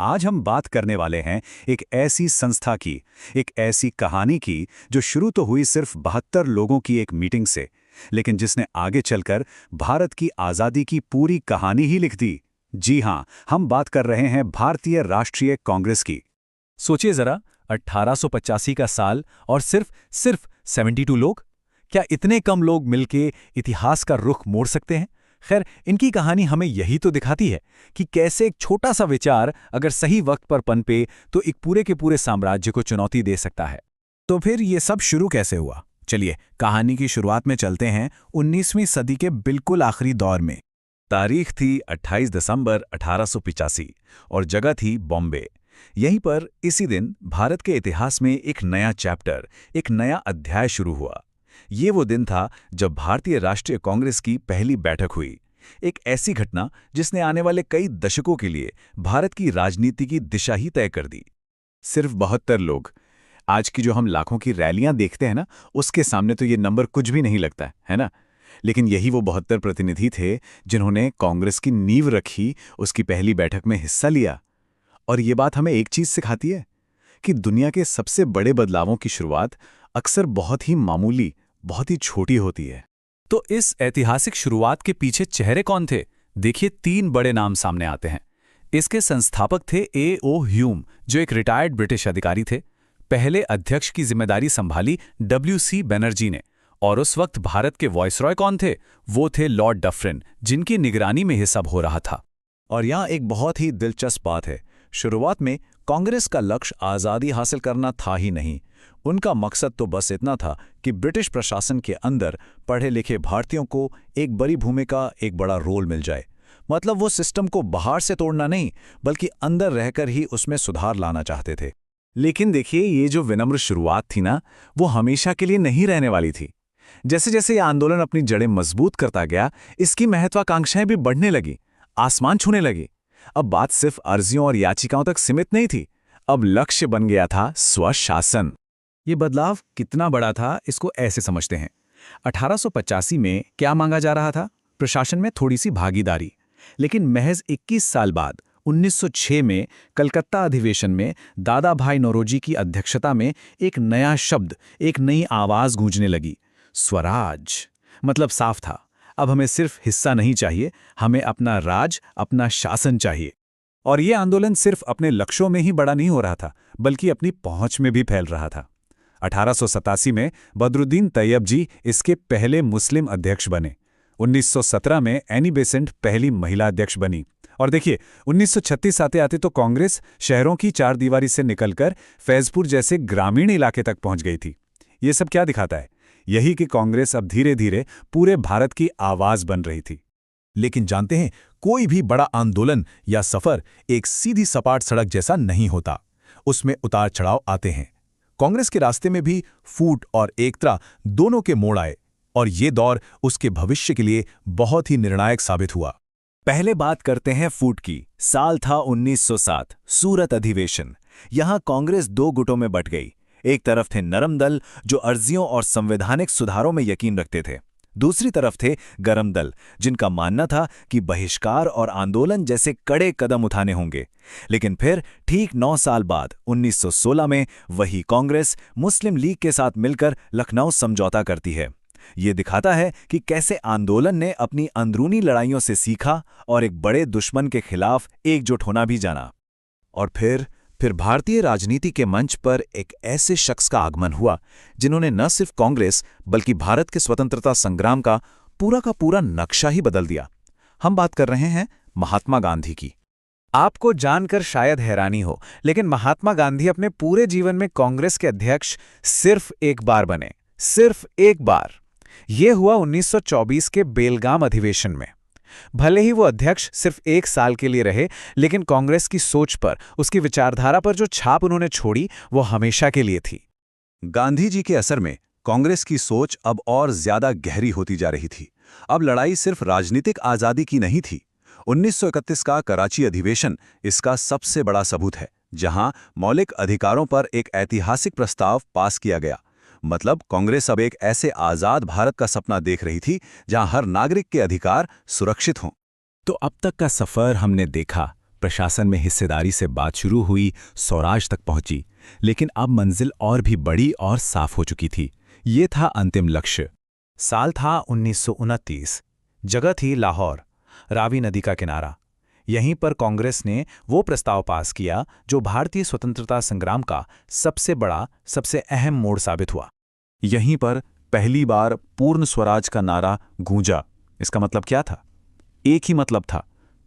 आज हम बात करने वाले हैं एक ऐसी संस्था की, एक ऐसी कहानी की जो शुरू तो हुई सिर्फ 72 लोगों की एक मीटिंग से, लेकिन जिसने आगे चलकर भारत की आज़ादी की पूरी कहानी ही लिख दी। जी हां, हम बात कर रहे हैं भारतीय राष्ट्रीय कांग्रेस की। सोचिए जरा, 1885 का साल और सिर्फ 72 लोग। क्या इतने कम लोग मिलके इतिहास का रुख मोड़ सकते हैं? खैर, इनकी कहानी हमें यही तो दिखाती है कि कैसे एक छोटा सा विचार अगर सही वक्त पर पनपे तो एक पूरे के पूरे साम्राज्य को चुनौती दे सकता है। तो फिर ये सब शुरू कैसे हुआ? चलिए कहानी की शुरुआत में चलते हैं 19वीं सदी के बिल्कुल आखिरी दौर में। तारीख थी 28 दिसंबर 1885 और जगह थी बॉम्बे। यहीं पर इसी दिन भारत के इतिहास में एक नया चैप्टर, एक नया अध्याय शुरू हुआ। ये वो दिन था जब भारतीय राष्ट्रीय कांग्रेस की पहली बैठक हुई। एक ऐसी घटना जिसने आने वाले कई दशकों के लिए भारत की राजनीति की दिशा ही तय कर दी। सिर्फ 72 लोग। आज की जो हम लाखों की रैलियां देखते हैं ना, उसके सामने तो ये नंबर कुछ भी नहीं लगता है ना। लेकिन यही वो 72 प्रतिनिधि थे जिन्होंने कांग्रेस की नींव रखी, उसकी पहली बैठक में हिस्सा लिया। और ये बात हमें एक चीज सिखाती है कि दुनिया के सबसे बड़े बदलावों की शुरुआत अक्सर बहुत ही मामूली, बहुत ही छोटी होती है। तो इस ऐतिहासिक शुरुआत के पीछे चेहरे कौन थे? देखिए, 3 बड़े नाम सामने आते हैं। इसके संस्थापक थे A.O. ह्यूम, जो एक रिटायर्ड ब्रिटिश अधिकारी थे। पहले अध्यक्ष की जिम्मेदारी संभाली W.C. बनर्जी ने। और उस वक्त भारत के वॉइसरॉय कौन थे? वो थे लॉर्ड डफरिन, जिनकी निगरानी में ये सब हो रहा था। और यहाँ एक बहुत ही दिलचस्प बात है। शुरुआत में कांग्रेस का लक्ष्य आज़ादी हासिल करना था ही नहीं। उनका मकसद तो बस इतना था कि ब्रिटिश प्रशासन के अंदर पढ़े लिखे भारतीयों को एक बड़ी भूमिका, एक बड़ा रोल मिल जाए। मतलब वो सिस्टम को बाहर से तोड़ना नहीं, बल्कि अंदर रहकर ही उसमें सुधार लाना चाहते थे। लेकिन देखिए, ये जो विनम्र शुरुआत थी ना, वो हमेशा के लिए नहीं रहने वाली थी। जैसे जैसे ये आंदोलन अपनी जड़ें मजबूत करता गया, इसकी महत्वाकांक्षाएं भी बढ़ने लगी, आसमान छूने लगी। अब बात सिर्फ अर्जियों और याचिकाओं तक सीमित नहीं थी। अब लक्ष्य बन गया था स्वशासन। ये बदलाव कितना बड़ा था, इसको ऐसे समझते हैं। 1885 में क्या मांगा जा रहा था? प्रशासन में थोड़ी सी भागीदारी। लेकिन महज 21 साल बाद 1906 में कलकत्ता अधिवेशन में दादा भाई नौरोजी की अध्यक्षता में एक नया शब्द, एक नई आवाज गूंजने लगी, स्वराज। मतलब साफ था, अब हमें सिर्फ हिस्सा नहीं चाहिए, हमें अपना राज, अपना शासन चाहिए। और ये आंदोलन सिर्फ अपने लक्ष्यों में ही बड़ा नहीं हो रहा था, बल्कि अपनी पहुंच में भी फैल रहा था। 1887 में बदरुद्दीन तैयब जी इसके पहले मुस्लिम अध्यक्ष बने। 1917 में एनी बेसेंट पहली महिला अध्यक्ष बनी। और देखिए, 1936 आते आते तो कांग्रेस शहरों की चारदीवारी से निकलकर फैजपुर जैसे ग्रामीण इलाके तक पहुंच गई थी। ये सब क्या दिखाता है? यही कि कांग्रेस अब धीरे धीरे पूरे भारत की आवाज बन रही थी। लेकिन जानते हैं, कोई भी बड़ा आंदोलन या सफर एक सीधी सपाट सड़क जैसा नहीं होता। उसमें उतार चढ़ाव आते हैं। कांग्रेस के रास्ते में भी फूट और एकता दोनों के मोड़ आए, और ये दौर उसके भविष्य के लिए बहुत ही निर्णायक साबित हुआ। पहले बात करते हैं फूट की। साल था 1907, सूरत अधिवेशन। यहां कांग्रेस 2 गुटों में बंट गई। एक तरफ थे नरम दल, जो अर्जियों और संवैधानिक सुधारों में यकीन रखते थे। दूसरी तरफ थे गरम दल, जिनका मानना था कि बहिष्कार और आंदोलन जैसे कड़े कदम उठाने होंगे। लेकिन फिर ठीक 9 साल बाद 1916 में वही कांग्रेस मुस्लिम लीग के साथ मिलकर लखनऊ समझौता करती है। ये दिखाता है कि कैसे आंदोलन ने अपनी अंदरूनी लड़ाइयों से सीखा और एक बड़े दुश्मन के खिलाफ एकजुट होना भी जाना। और फिर भारतीय राजनीति के मंच पर एक ऐसे शख्स का आगमन हुआ जिन्होंने न सिर्फ कांग्रेस बल्कि भारत के स्वतंत्रता संग्राम का पूरा नक्शा ही बदल दिया। हम बात कर रहे हैं महात्मा गांधी की। आपको जानकर शायद हैरानी हो, लेकिन महात्मा गांधी अपने पूरे जीवन में कांग्रेस के अध्यक्ष सिर्फ एक बार बने। सिर्फ एक बार। यह हुआ 1924 के बेलगाम अधिवेशन में। भले ही वो अध्यक्ष सिर्फ 1 साल के लिए रहे, लेकिन कांग्रेस की सोच पर, उसकी विचारधारा पर जो छाप उन्होंने छोड़ी, वो हमेशा के लिए थी। गांधी जी के असर में कांग्रेस की सोच अब और ज्यादा गहरी होती जा रही थी। अब लड़ाई सिर्फ राजनीतिक आजादी की नहीं थी। 1931 का कराची अधिवेशन इसका सबसे बड़ा सबूत है, जहां मौलिक अधिकारों पर एक ऐतिहासिक प्रस्ताव पास किया गया। मतलब कांग्रेस अब एक ऐसे आजाद भारत का सपना देख रही थी जहां हर नागरिक के अधिकार सुरक्षित हों। तो अब तक का सफर हमने देखा, प्रशासन में हिस्सेदारी से बात शुरू हुई, स्वराज तक पहुंची, लेकिन अब मंजिल और भी बड़ी और साफ हो चुकी थी। ये था अंतिम लक्ष्य। साल था 1929। जगह थी लाहौर, रावी नदी का किनारा। यहीं पर कांग्रेस ने वो प्रस्ताव पास किया जो भारतीय स्वतंत्रता संग्राम का सबसे बड़ा, सबसे अहम मोड़ साबित हुआ। यहीं पर पहली बार पूर्ण स्वराज का नारा गूंजा। इसका मतलब क्या था? एक ही मतलब था,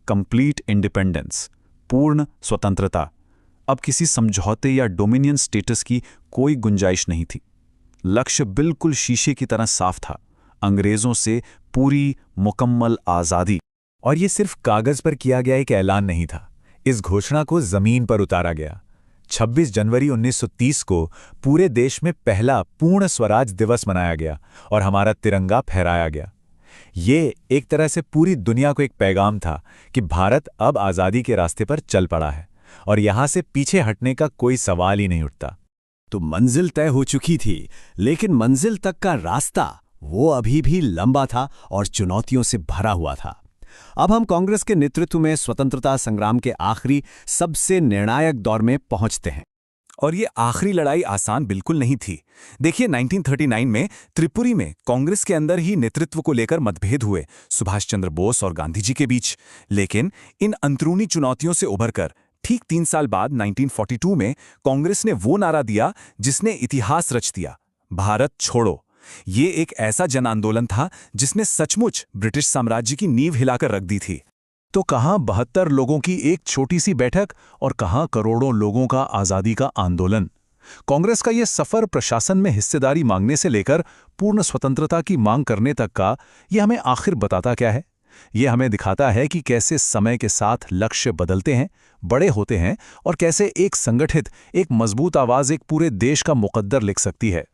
कंप्लीट इंडिपेंडेंस, पूर्ण स्वतंत्रता। अब किसी समझौते या डोमिनियन स्टेटस की कोई गुंजाइश नहीं थी। लक्ष्य बिल्कुल शीशे की तरह साफ था, अंग्रेजों से पूरी मुकम्मल आज़ादी। और ये सिर्फ कागज पर किया गया एक ऐलान नहीं था, इस घोषणा को जमीन पर उतारा गया। 26 जनवरी 1930 को पूरे देश में पहला पूर्ण स्वराज दिवस मनाया गया और हमारा तिरंगा फहराया गया। ये एक तरह से पूरी दुनिया को एक पैगाम था कि भारत अब आज़ादी के रास्ते पर चल पड़ा है और यहां से पीछे हटने का कोई सवाल ही नहीं उठता। तो मंजिल तय हो चुकी थी, लेकिन मंजिल तक का रास्ता वो अभी भी लंबा था और चुनौतियों से भरा हुआ था। अब हम कांग्रेस के नेतृत्व में स्वतंत्रता संग्राम के आखिरी सबसे निर्णायक दौर में पहुंचते हैं। और ये आखिरी लड़ाई आसान बिल्कुल नहीं थी। देखिए, 1939 में त्रिपुरी में कांग्रेस के अंदर ही नेतृत्व को लेकर मतभेद हुए, सुभाष चंद्र बोस और गांधी जी के बीच। लेकिन इन अंदरूनी चुनौतियों से उभरकर ठीक 3 साल बाद 1942 में कांग्रेस ने वो नारा दिया जिसने इतिहास रच दिया, भारत छोड़ो। ये एक ऐसा जन आंदोलन था जिसने सचमुच ब्रिटिश साम्राज्य की नींव हिलाकर रख दी थी। तो कहाँ 72 लोगों की एक छोटी सी बैठक और कहाँ करोड़ों लोगों का आज़ादी का आंदोलन। कांग्रेस का यह सफर प्रशासन में हिस्सेदारी मांगने से लेकर पूर्ण स्वतंत्रता की मांग करने तक का, यह हमें आखिर बताता क्या है? यह हमें दिखाता है कि कैसे समय के साथ लक्ष्य बदलते हैं, बड़े होते हैं और कैसे एक संगठित, एक मजबूत आवाज एक पूरे देश का मुकद्दर लिख सकती है।